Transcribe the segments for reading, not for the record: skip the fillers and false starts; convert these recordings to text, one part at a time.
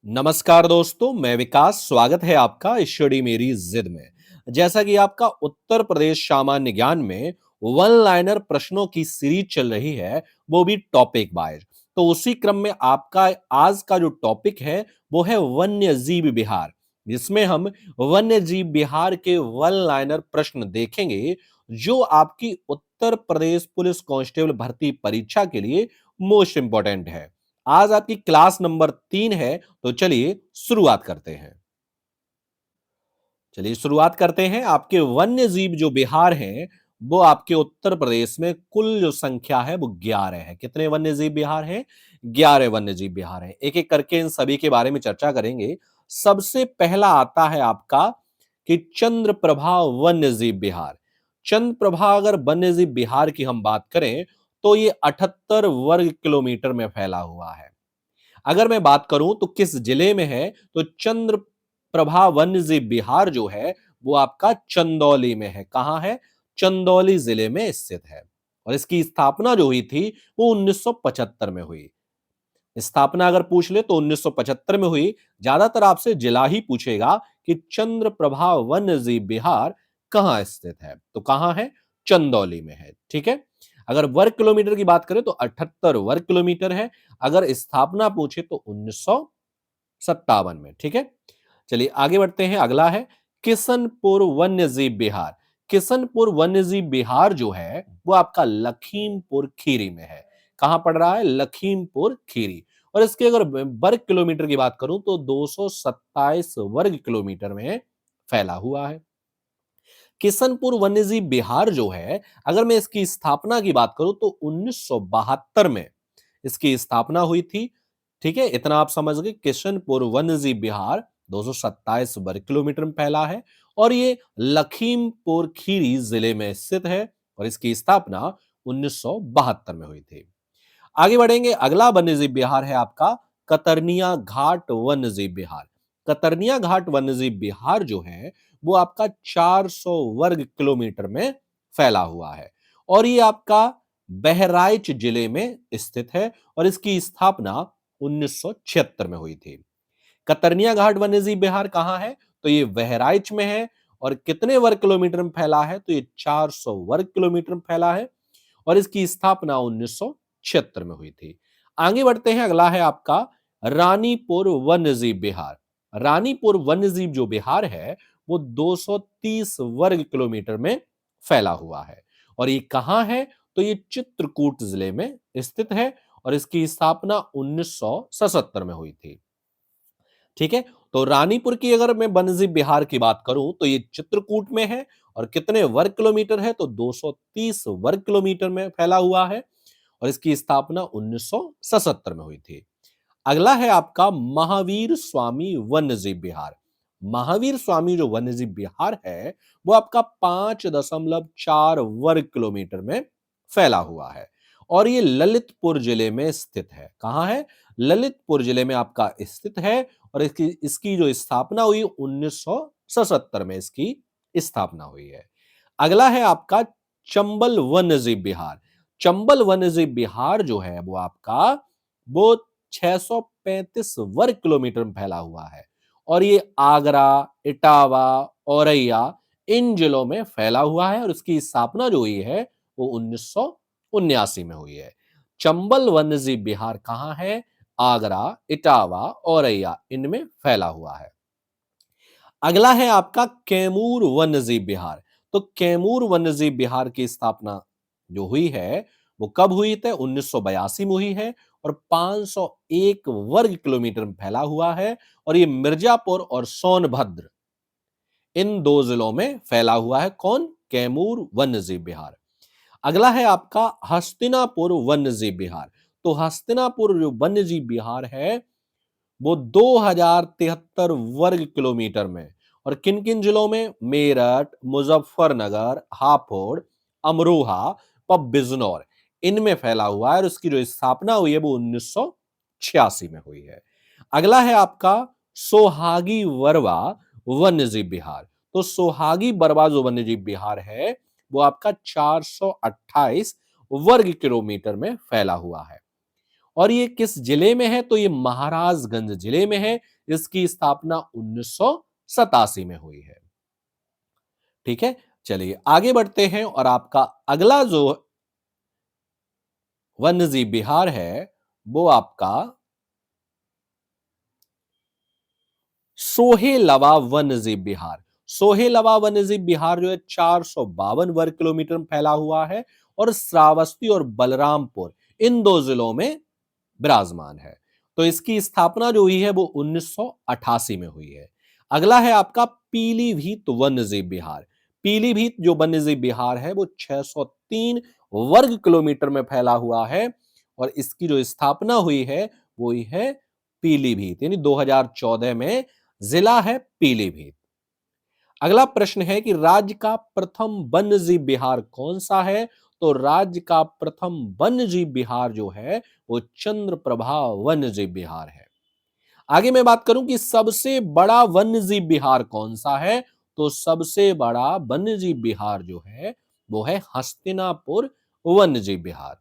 नमस्कार दोस्तों, मैं विकास। स्वागत है आपका स्टडी मेरी जिद में। जैसा कि आपका उत्तर प्रदेश सामान्य ज्ञान में वन लाइनर प्रश्नों की सीरीज चल रही है, वो भी टॉपिक वाइज। तो उसी क्रम में आपका आज का जो टॉपिक है वो है वन्य जीव विहार, जिसमें हम वन्य जीव विहार के वन लाइनर प्रश्न देखेंगे जो आपकी उत्तर प्रदेश पुलिस कांस्टेबल भर्ती परीक्षा के लिए मोस्ट इंपॉर्टेंट है। आज आपकी क्लास नंबर 3 है, तो चलिए शुरुआत करते हैं। चलिए शुरुआत करते हैं। आपके वन्य जीव जो बिहार हैं, वो आपके उत्तर प्रदेश में कुल जो संख्या है वो 11 है। कितने वन्य जीव बिहार हैं? 11 वन्य जीव बिहार हैं। एक एक करके इन सभी के बारे में चर्चा करेंगे। सबसे पहला आता है आपका कि चंद्रप्रभा वन्य जीव बिहार। चंद्रप्रभा अगर वन्य जीव बिहार की हम बात करें तो ये 78 वर्ग किलोमीटर में फैला हुआ है। अगर मैं बात करूं तो किस जिले में है, तो चंद्र प्रभा वन्यजीव विहार जो है वो आपका चंदौली में है। कहां है? चंदौली जिले में स्थित है। और इसकी स्थापना जो हुई थी वो 1975 में हुई। स्थापना अगर पूछ ले तो 1975 में हुई। ज्यादातर आपसे जिला ही पूछेगा कि चंद्र प्रभा वन्यजीव विहार कहां स्थित है, तो कहां है? चंदौली में है। ठीक है। अगर वर्ग किलोमीटर की बात करें तो 78 वर्ग किलोमीटर है। अगर स्थापना पूछे तो 1957 में। ठीक है। चलिए आगे बढ़ते हैं। अगला है किशनपुर वन्यजीव विहार। किशनपुर वन्यजीव विहार जो है वो आपका लखीमपुर खीरी में है। कहां पड़ रहा है? लखीमपुर खीरी। और इसके अगर वर्ग किलोमीटर की बात करूं तो 227 वर्ग किलोमीटर में फैला हुआ है। किशनपुर वन्यजीव विहार जो है, अगर मैं इसकी स्थापना की बात करूं तो 1972 में इसकी स्थापना हुई थी। ठीक है, इतना आप समझ गए। किशनपुर वन्यजीव विहार 227 वर्ग किलोमीटर में फैला है और ये लखीमपुर खीरी जिले में स्थित है और इसकी स्थापना 1972 में हुई थी। आगे बढ़ेंगे। अगला वन्यजीव विहार है आपका कतरनिया घाट वन्यजीव विहार। कतरनिया घाट वन्यजीव विहार जो है वो आपका 400 वर्ग किलोमीटर में फैला हुआ है और ये आपका बहराइच जिले में स्थित है और इसकी स्थापना 1976 में हुई थी। कतरनिया घाट वन्यजीव विहार कहां है? तो ये बहराइच में है। और कितने वर्ग किलोमीटर में फैला है? तो ये 400 वर्ग किलोमीटर में फैला है और इसकी स्थापना 1976 में हुई थी। आगे बढ़ते हैं। अगला है आपका रानीपुर वन्यजीव विहार। रानीपुर वन्यजीव जो विहार है वो 230 वर्ग किलोमीटर में फैला हुआ है और ये कहां है? तो ये चित्रकूट जिले में स्थित है और इसकी स्थापना 1977 में हुई थी। ठीक है। तो रानीपुर की अगर मैं वन्यजीव विहार की बात करूं तो ये चित्रकूट में है और कितने वर्ग किलोमीटर है? तो 230 वर्ग किलोमीटर में फैला हुआ है और इसकी स्थापना 1977 में हुई थी। अगला है आपका महावीर स्वामी वन्यजीव विहार। महावीर स्वामी जो वन्यजीव विहार है वो आपका 5.4 वर्ग किलोमीटर में फैला हुआ है और ये ललितपुर जिले में स्थित है। कहां है? ललितपुर जिले में आपका स्थित है और इसकी इसकी जो स्थापना हुई 1977 में इसकी स्थापना हुई है। अगला है आपका चंबल वन्यजीव विहार। चंबल वन्यजीव विहार जो है वो आपका वो 635 वर्ग किलोमीटर में फैला हुआ है और ये आगरा, इटावा, औरैया इन जिलों में फैला हुआ है और इसकी स्थापना जो हुई है वो 1979 में हुई है। चंबल वन्यजीव विहार कहां है? आगरा, इटावा, औरैया इनमें फैला हुआ है। अगला है आपका कैमूर वन्यजीव विहार। तो कैमूर वन्यजीव विहार की स्थापना जो हुई है वो कब हुई थी? 1982 में हुई है और 501 वर्ग किलोमीटर में फैला हुआ है और ये मिर्जापुर और सोनभद्र इन दो जिलों में फैला हुआ है। कौन? कैमूर वन्यजीव विहार। अगला है आपका हस्तिनापुर वन्यजीव विहार। तो हस्तिनापुर जो वन्यजीव विहार है वो 2073 वर्ग किलोमीटर में और किन किन जिलों में? मेरठ, मुजफ्फरनगर, हापुड़, अमरोहा व बिजनौर इनमें फैला हुआ है और उसकी जो स्थापना हुई है वो 1986 में हुई है। अगला है आपका सोहागी वरवा वन्यजीव विहार। तो सोहागी बरवा जो वन्यजीव विहार है वो आपका 428 वर्ग किलोमीटर में फैला हुआ है और ये किस जिले में है? तो ये महाराजगंज जिले में है। इसकी स्थापना 1987 में हुई है। ठीक है, चलिए आगे बढ़ते हैं और आपका अगला जो वन्यजीव विहार है वो आपका सोहेलवा वन्यजीव विहार। सोहेलवा वन्यजीव विहार जो है 452 वर्ग किलोमीटर में फैला हुआ है और श्रावस्ती और बलरामपुर इन दो जिलों में विराजमान है। तो इसकी स्थापना जो हुई है वो 1988 में हुई है। अगला है आपका पीलीभीत वन्यजीव विहार। पीलीभीत जो वन्यजीव विहार है वो 603 वर्ग किलोमीटर में फैला हुआ है और इसकी जो स्थापना हुई है वो हुई है पीलीभीत, यानी 2014 में जिला है पीलीभीत। अगला प्रश्न है कि राज्य का प्रथम वन्यजीव विहार कौन सा है? तो राज्य का प्रथम वन्यजीव विहार जो है वो चंद्रप्रभा वन्यजीव विहार है। आगे मैं बात करूं कि सबसे बड़ा वन्यजीव विहार कौन सा है? तो सबसे बड़ा वन्यजीव विहार जो है वो है हस्तिनापुर वन्यजीव विहार।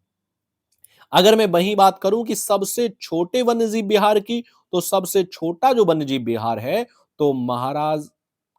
अगर मैं वही बात करूं कि सबसे छोटे वन्यजीव विहार की, तो सबसे छोटा जो वन्यजीव विहार है तो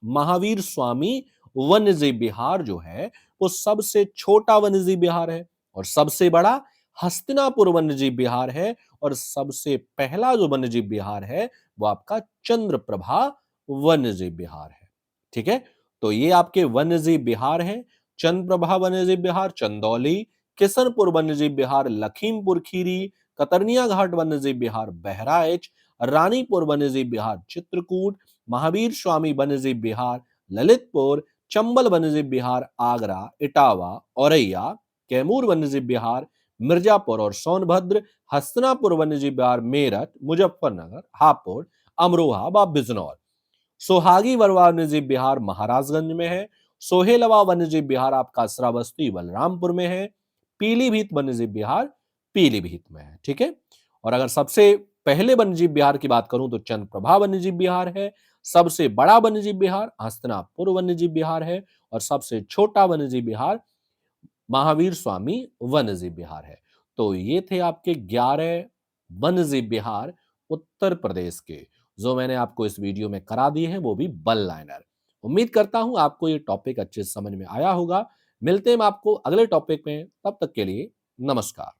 महावीर स्वामी वन्यजीव विहार जो है वो सबसे छोटा वन्यजीव विहार है और सबसे बड़ा हस्तिनापुर वन्यजीव विहार है और सबसे पहला जो वन्यजीव विहार है वो आपका चंद्रप्रभा वन्यजीव विहार है। ठीक है, तो ये आपके वन्यजीव विहार हैं। चंद्रप्रभा वन्यजीव विहार चंदौली, किशनपुर वन्यजीव विहार लखीमपुर खीरी, कतरनिया घाट वन्यजीव विहार बहराइच, रानीपुर वन्यजीव विहार चित्रकूट, महावीर स्वामी वन्यजीव विहार ललितपुर, चंबल वन्यजीव विहार आगरा, इटावा, औरैया, कैमूर वन्यजीव विहार मिर्जापुर और सोनभद्र, हस्तिनापुर वन्यजीव विहार मेरठ, मुजफ्फरनगर, हापुड़, अमरोहा व बिजनौर। सोहागी वन्यजीव विहार महाराजगंज में है। सोहेलवा वन्यजीव विहार आपका श्रावस्ती बलरामपुर में है। पीलीभीत वन्यजीव विहार पीलीभीत में है। ठीक है, और अगर सबसे पहले वन्यजीव विहार की बात करूं तो चंद्रप्रभा वन्यजीव विहार है। सबसे बड़ा वन्यजीव विहार हस्तिनापुर वन्यजीव विहार है और सबसे छोटा वन्यजीव विहार महावीर स्वामी वन्यजीव विहार है। तो ये थे आपके 11 वन्यजीव विहार उत्तर प्रदेश के, जो मैंने आपको इस वीडियो में करा दिए हैं, वो भी वन लाइनर। उम्मीद करता हूं आपको ये टॉपिक अच्छे से समझ में आया होगा। मिलते हैं हम आपको अगले टॉपिक में, तब तक के लिए नमस्कार।